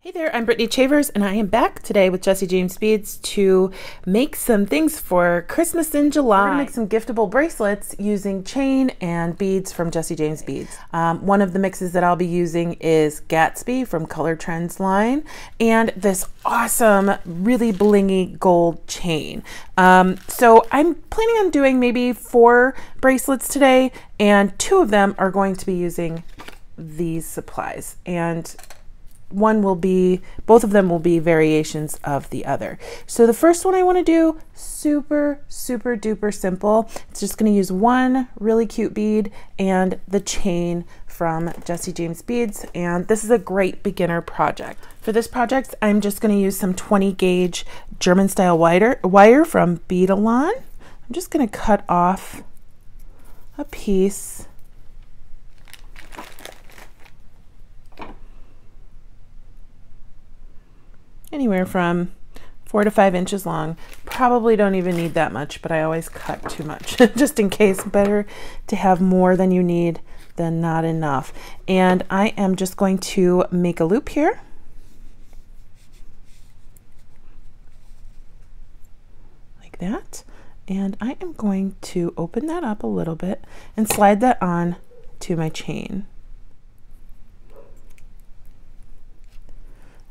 Hey there, I'm Brittany Chavers, and I am back today with Jesse James Beads to make some things for Christmas in July. We're gonna make some giftable bracelets using chain and beads from Jesse James Beads. One of the mixes that I'll be using is Gatsby from Color Trends line, and this awesome, really blingy gold chain. So I'm planning on doing maybe 4 bracelets today, and 2 of them are going to be using these supplies. And both of them will be variations of the other. So the first one I want to do, super duper simple. It's just going to use one really cute bead and the chain from Jesse James Beads, and this is a great beginner project. For this project, I'm just going to use some 20 gauge German style wire from Beadalon. I'm just going to cut off a piece. Anywhere from 4 to 5 inches long. Probably don't even need that much, but I always cut too much just in case. Better to have more than you need than not enough. And I am just going to make a loop here. Like that. And I am going to open that up a little bit and slide that on to my chain.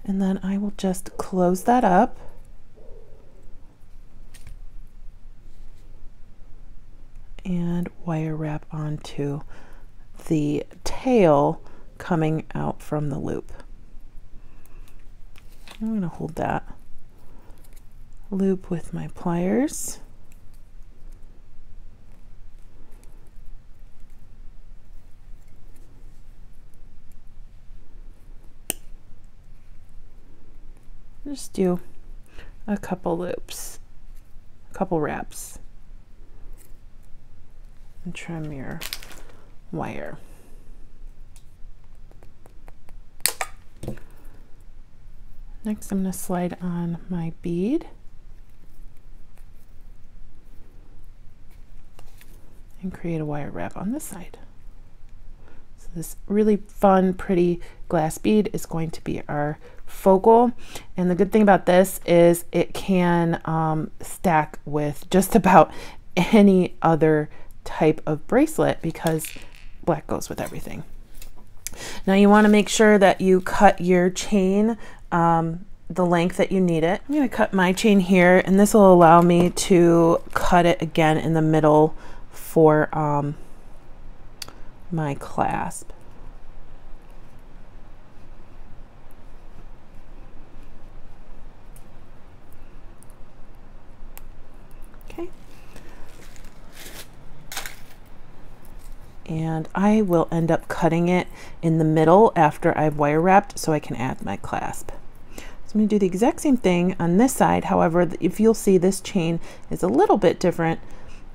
And then I will just close that up. And wire wrap onto the tail coming out from the loop. I'm going to hold that loop with my pliers. Just do a couple loops, a couple wraps, and trim your wire. Next, I'm going to slide on my bead and create a wire wrap on this side. So this really fun, pretty glass bead is going to be our focal, and the good thing about this is it can stack with just about any other type of bracelet because black goes with everything. Now you want to make sure that you cut your chain the length that you need it. I'm going to cut my chain here, and this will allow me to cut it again in the middle for my clasp. And I will end up cutting it in the middle after I've wire wrapped so I can add my clasp. So I'm going to do the exact same thing on this side. However, if you'll see, this chain is a little bit different.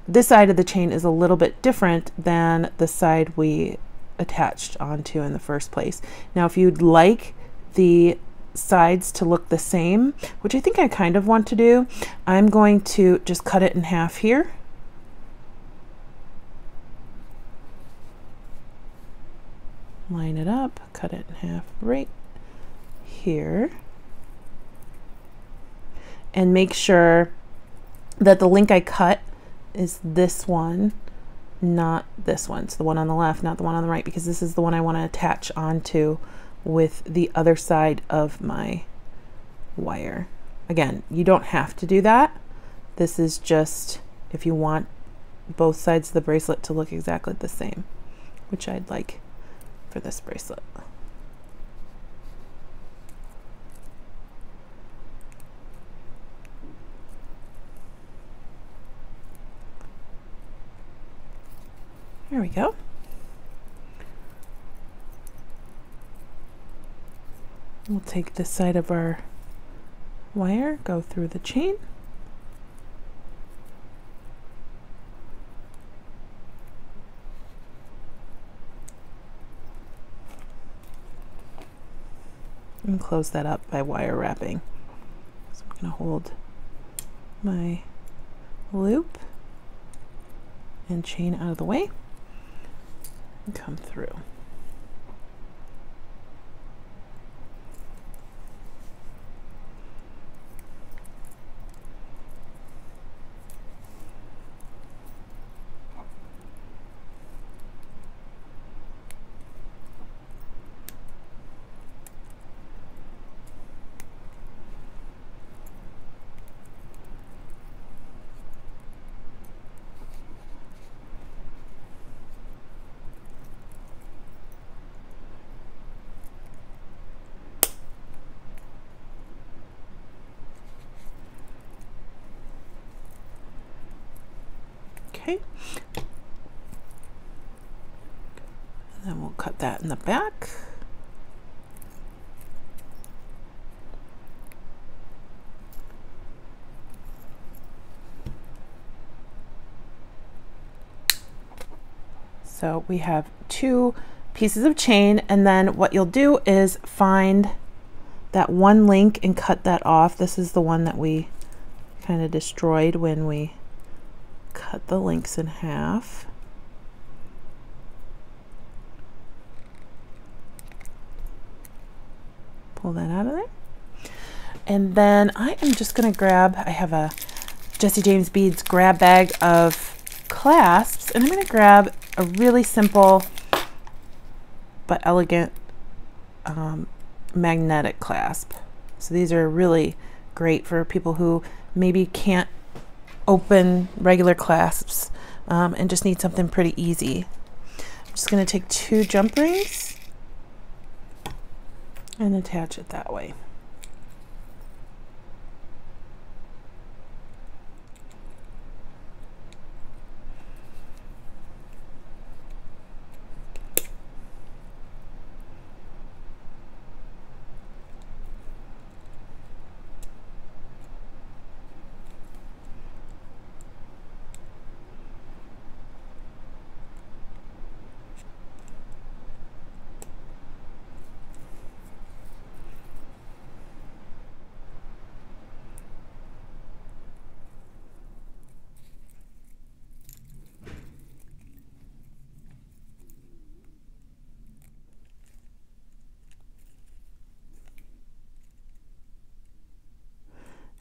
This side of the chain is a little bit different than the side we attached onto in the first place. Now, if you'd like the sides to look the same, which I think I kind of want to do, I'm going to just cut it in half here. Line it up, cut it in half right here, and make sure that the link I cut is this one, not this one. It's the one on the left, not the one on the right, because this is the one I want to attach onto with the other side of my wire. Again, you don't have to do that. This is just if you want both sides of the bracelet to look exactly the same, which I'd like for this bracelet. There we go. We'll take this side of our wire, go through the chain, and close that up by wire wrapping. So I'm going to hold my loop and chain out of the way and come through. Okay. And then we'll cut that in the back. So we have 2 pieces of chain, and then what you'll do is find that one link and cut that off. This is the one that we kind of destroyed when we cut the links in half. Pull that out of there. And then I am just going to grab, I have a Jessie James Beads grab bag of clasps, and I'm going to grab a really simple but elegant magnetic clasp. So these are really great for people who maybe can't open regular clasps and just need something pretty easy. I'm just going to take 2 jump rings and attach it that way.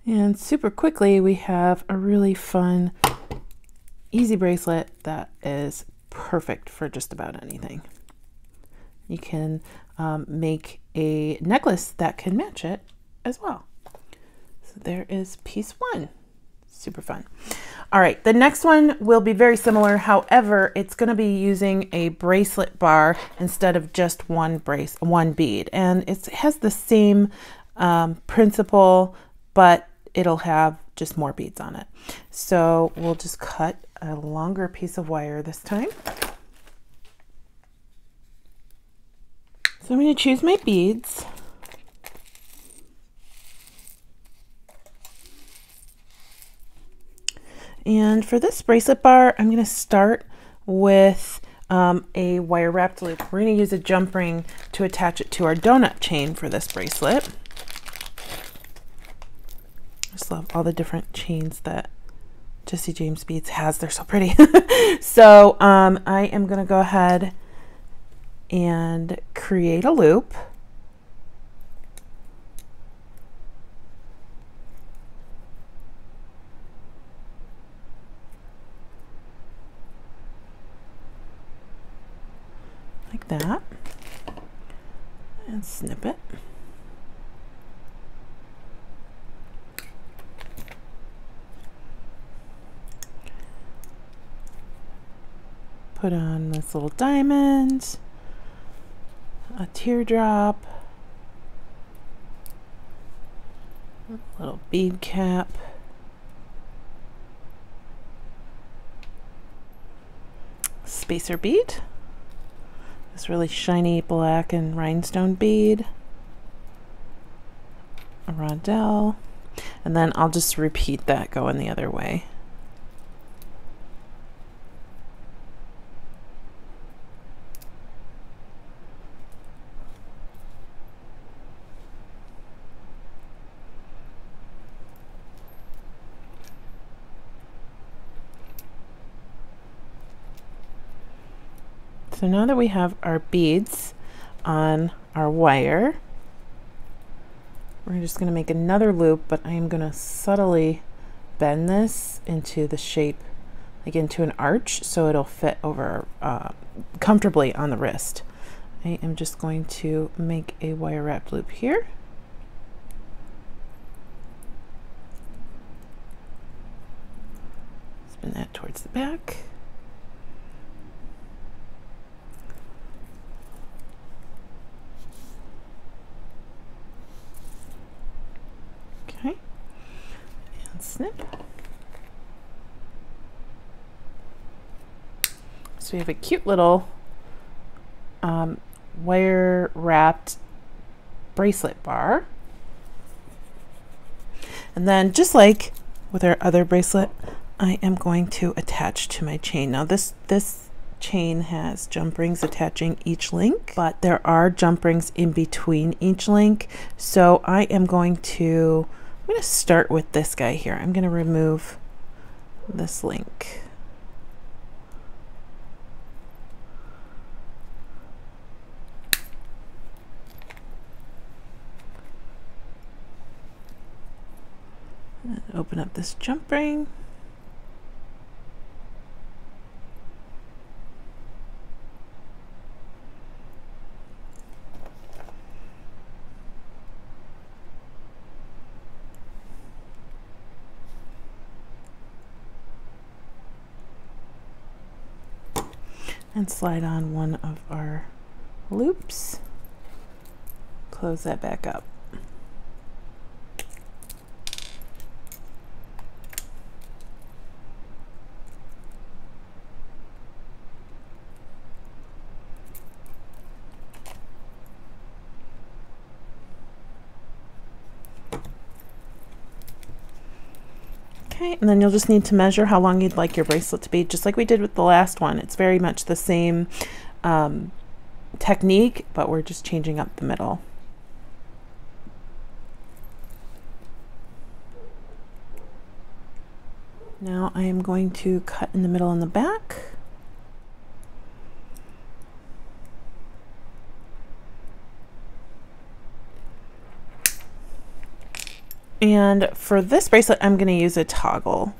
And super quickly, we have a really fun, easy bracelet that is perfect for just about anything. You can make a necklace that can match it as well. So there is piece 1. Super fun. All right, the next one will be very similar. However, it's going to be using a bracelet bar instead of just one bead. And it has the same principle, but it'll have just more beads on it. So we'll just cut a longer piece of wire this time. So I'm going to choose my beads. And for this bracelet bar, I'm going to start with a wire wrapped loop. We're going to use a jump ring to attach it to our donut chain for this bracelet. I just love all the different chains that Jessie James Beads has. They're so pretty. So I am going to go ahead and create a loop. Like that. And snip it. Put on this little diamond, a teardrop, a little bead cap, spacer bead, this really shiny black and rhinestone bead, a rondelle, and then I'll just repeat that going the other way. So now that we have our beads on our wire, we're just going to make another loop, but I am going to subtly bend this into the shape, like into an arch, so it'll fit over comfortably on the wrist. I am just going to make a wire wrapped loop here. Spin that towards the back. Okay, and snip. So we have a cute little wire wrapped bracelet bar. And then just like with our other bracelet, I am going to attach to my chain. Now this chain has jump rings attaching each link, but there are jump rings in between each link. So I'm going to start with this guy here. I'm going to remove this link. And open up this jump ring. And slide on one of our loops. Close that back up. Okay, and then you'll just need to measure how long you'd like your bracelet to be, just like we did with the last one. It's very much the same technique, but we're just changing up the middle. Now I am going to cut in the middle and the back. And for this bracelet, I'm going to use a toggle.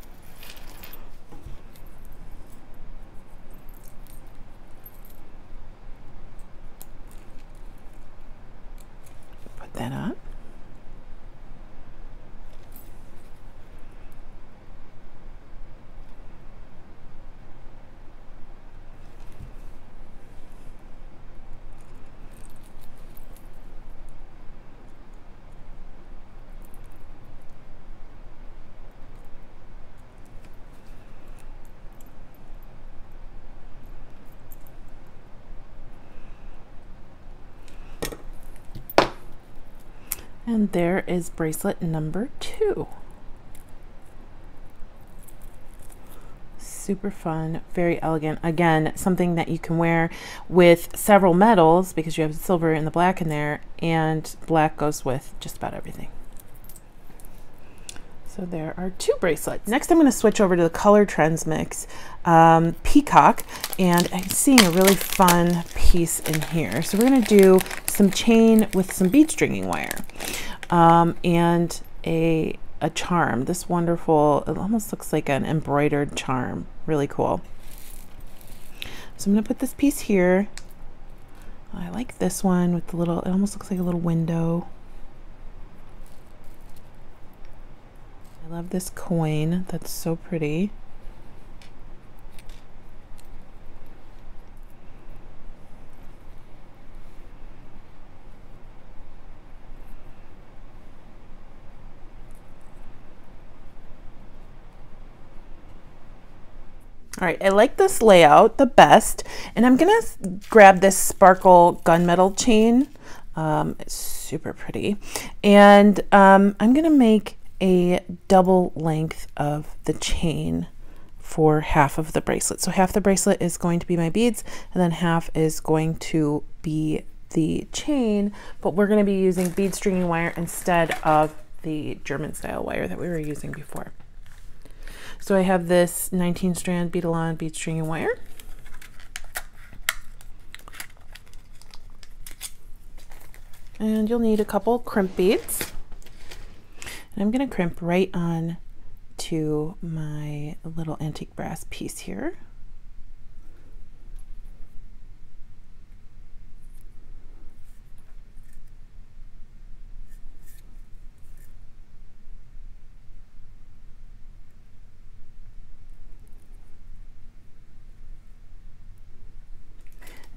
Put that on. And there is bracelet number 2. Super fun, very elegant. Again, something that you can wear with several metals because you have silver and the black in there, and black goes with just about everything. So there are 2 bracelets. Next I'm going to switch over to the Color Trends Mix Peacock, and I'm seeing a really fun piece in here. So we're going to do some chain with some bead stringing wire and a charm. This wonderful, it almost looks like an embroidered charm. Really cool. So I'm going to put this piece here. I like this one with the little, it almost looks like a little window. I love this coin. That's so pretty. All right, I like this layout the best, and I'm gonna grab this sparkle gunmetal chain. It's super pretty, and I'm gonna make a double length of the chain for half of the bracelet. So half the bracelet is going to be my beads, and then half is going to be the chain, but we're going to be using bead stringing wire instead of the German style wire that we were using before. So I have this 19 strand Beadalon bead stringing wire. And you'll need a couple crimp beads. And I'm going to crimp right on to my little antique brass piece here.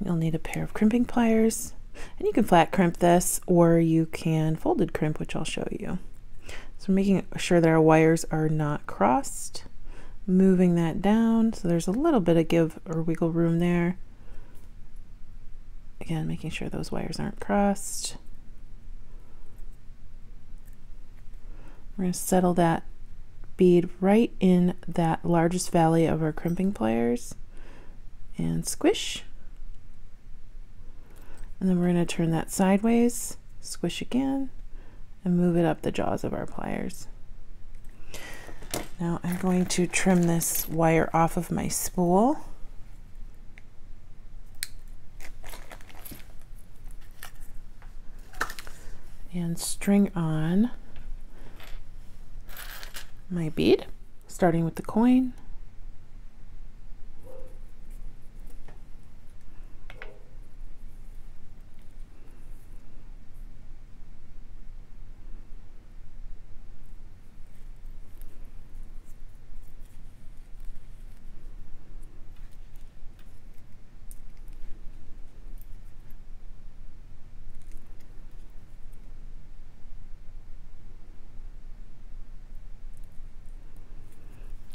You'll need a pair of crimping pliers, and you can flat crimp this or you can folded crimp, which I'll show you. So making sure that our wires are not crossed. moving that down so there's a little bit of give or wiggle room there. Again, making sure those wires aren't crossed. We're going to settle that bead right in that largest valley of our crimping pliers and squish. And then we're going to turn that sideways, squish again, and move it up the jaws of our pliers. Now I'm going to trim this wire off of my spool. And string on my bead, starting with the coin.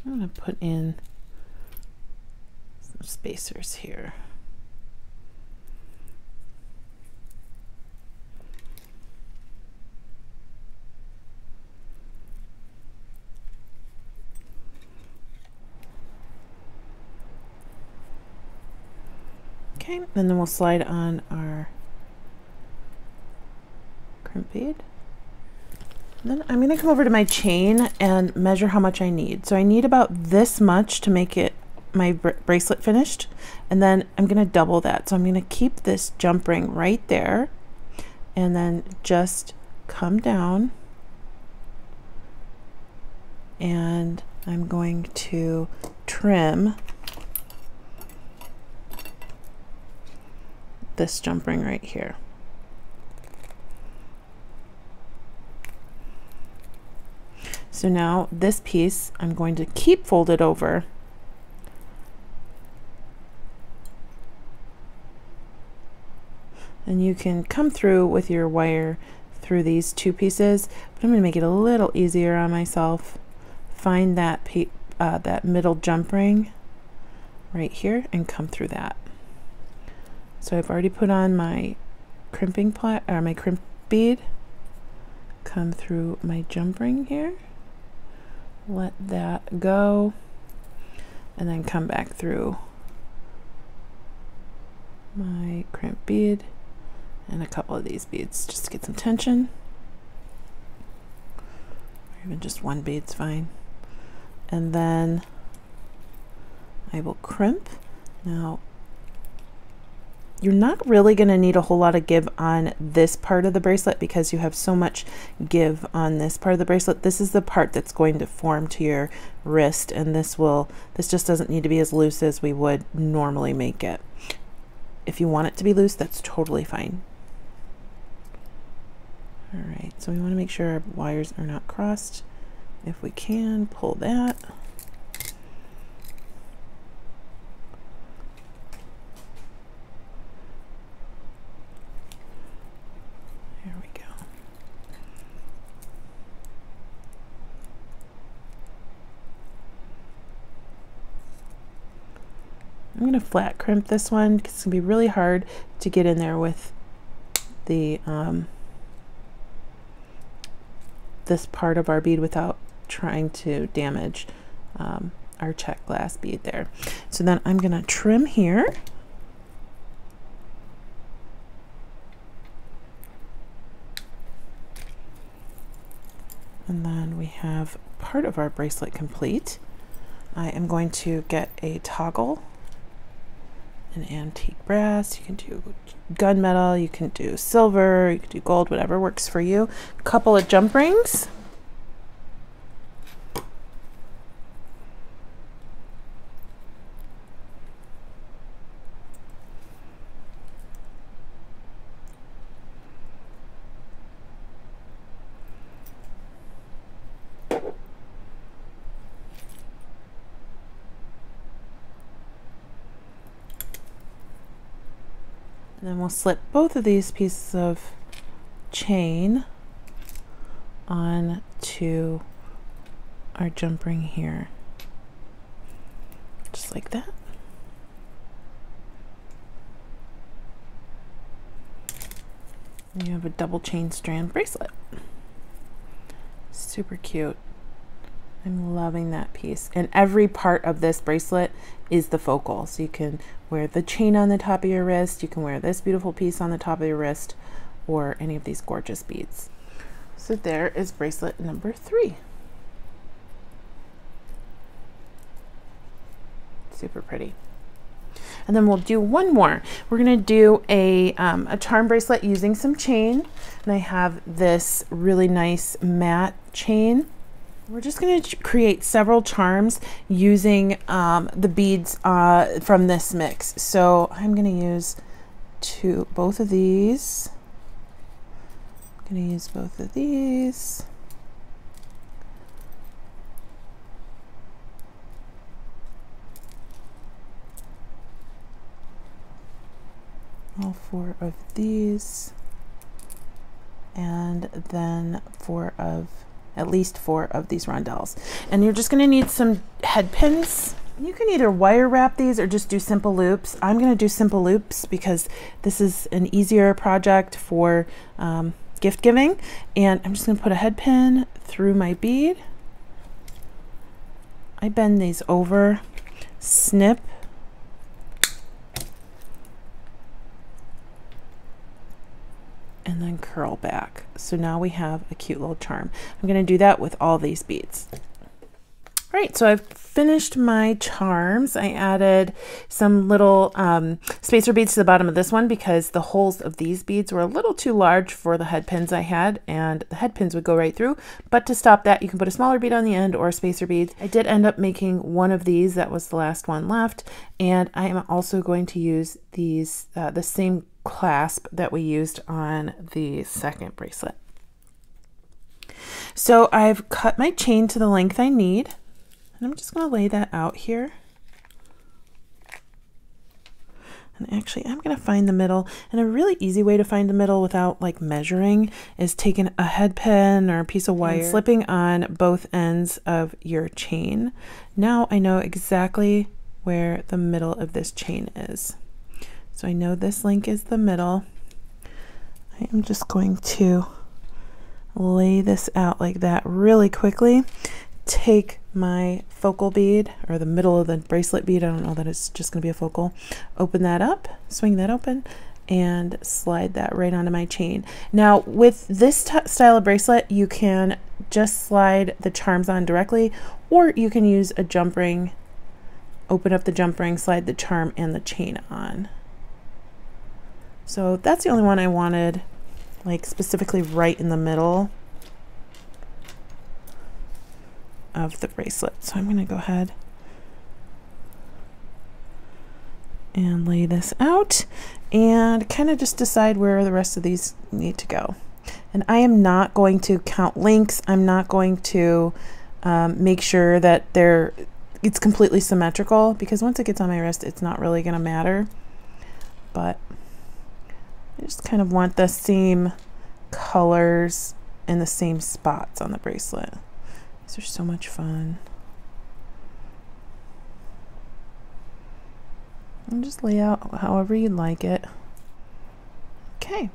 I'm going to put in some spacers here. Okay, and then we'll slide on our crimp bead. Then I'm going to come over to my chain and measure how much I need. So I need about this much to make it my bracelet finished, and then I'm going to double that. So I'm going to keep this jump ring right there and then just come down, and I'm going to trim this jump ring right here. So now this piece I'm going to keep folded over, and you can come through with your wire through these two pieces, but I'm going to make it a little easier on myself. Find that that middle jump ring right here and come through that. So I've already put on my crimping my crimp bead, come through my jump ring here, let that go, and then come back through my crimp bead and a couple of these beads just to get some tension, or even just one bead's fine. And then I will crimp. Now you're not really going to need a whole lot of give on this part of the bracelet because you have so much give on this part of the bracelet. This is the part that's going to form to your wrist, and this just doesn't need to be as loose as we would normally make it. If you want it to be loose, that's totally fine. All right, so we want to make sure our wires are not crossed. If we can, pull that. I'm going to flat crimp this one because it's going to be really hard to get in there with the this part of our bead without trying to damage our check glass bead there. So then I'm going to trim here. And then we have part of our bracelet complete. I am going to get a toggle, an antique brass. You can do gunmetal, you can do silver, you can do gold, whatever works for you. A couple of jump rings. And then we'll slip both of these pieces of chain on to our jump ring here. just like that. And you have a double chain strand bracelet. Super cute. I'm loving that piece. And every part of this bracelet is the focal. So you can wear the chain on the top of your wrist, you can wear this beautiful piece on the top of your wrist, or any of these gorgeous beads. So there is bracelet number 3. Super pretty. And then we'll do one more. We're gonna do a charm bracelet using some chain. And I have this really nice matte chain. We're just gonna create several charms using the beads from this mix. So I'm gonna use both of these. I'm gonna use both of these. All 4 of these, and then at least 4 of these rondelles. And you're just going to need some head pins. You can either wire wrap these or just do simple loops. I'm going to do simple loops because this is an easier project for gift giving. And I'm just going to put a head pin through my bead. I bend these over, snip, and then curl back. So now we have a cute little charm. I'm going to do that with all these beads. All right, so I've finished my charms. I added some little spacer beads to the bottom of this one because the holes of these beads were a little too large for the head pins I had, and the head pins would go right through. But to stop that, you can put a smaller bead on the end or a spacer bead. I did end up making one of these. That was the last one left. And I am also going to use these, the same clasp that we used on the second bracelet. So I've cut my chain to the length I need, and I'm just going to lay that out here. And actually I'm going to find the middle, and a really easy way to find the middle without like measuring is taking a head pin or a piece of wire and slipping on both ends of your chain. Now I know exactly where the middle of this chain is. So I know this link is the middle. I am just going to lay this out like that really quickly. Take my focal bead, or the middle of the bracelet bead, I don't know that it's just going to be a focal, open that up, swing that open, and slide that right onto my chain. Now with this style of bracelet, you can just slide the charms on directly, or you can use a jump ring, open up the jump ring, slide the charm and the chain on. So that's the only one I wanted, like specifically right in the middle of the bracelet. So I'm going to go ahead and lay this out and kind of just decide where the rest of these need to go. And I am not going to count links. I'm not going to make sure that it's completely symmetrical, because once it gets on my wrist, it's not really going to matter. But I just kind of want the same colors and the same spots on the bracelet. These are so much fun. And just lay out however you'd like it. Okay.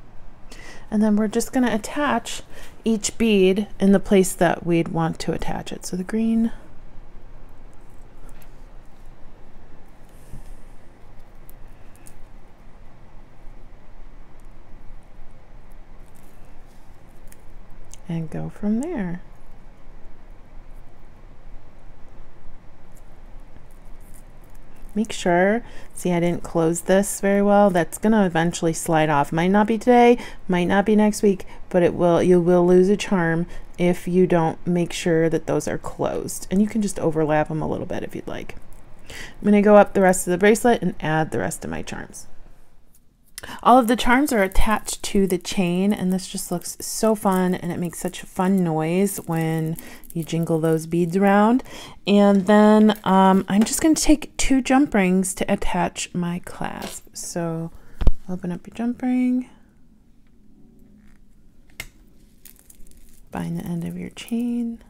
And then we're just going to attach each bead in the place that we'd want to attach it. So the green, and go from there. Make sure, see, I didn't close this very well. That's gonna eventually slide off. Might not be today, might not be next week, but it will. You will lose a charm if you don't make sure that those are closed. And you can just overlap them a little bit if you'd like. I'm gonna go up the rest of the bracelet and add the rest of my charms. All of the charms are attached to the chain, and this just looks so fun, and it makes such a fun noise when you jingle those beads around. And then I'm just going to take 2 jump rings to attach my clasp. So open up your jump ring, bind the end of your chain,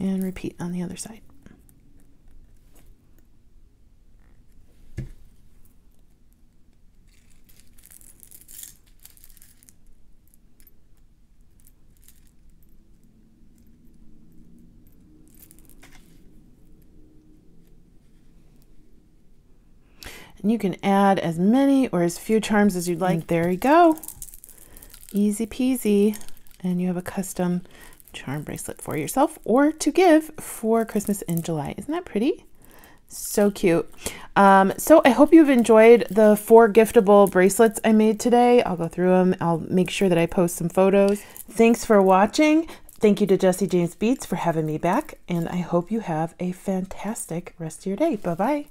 and repeat on the other side. And you can add as many or as few charms as you'd like. And there you go. Easy peasy. And you have a custom charm bracelet for yourself or to give for Christmas in July. Isn't that pretty? So cute. So I hope you've enjoyed the 4 giftable bracelets I made today. I'll go through them. I'll make sure that I post some photos. Thanks for watching. Thank you to Jessie James Beats for having me back. And I hope you have a fantastic rest of your day. Bye-bye.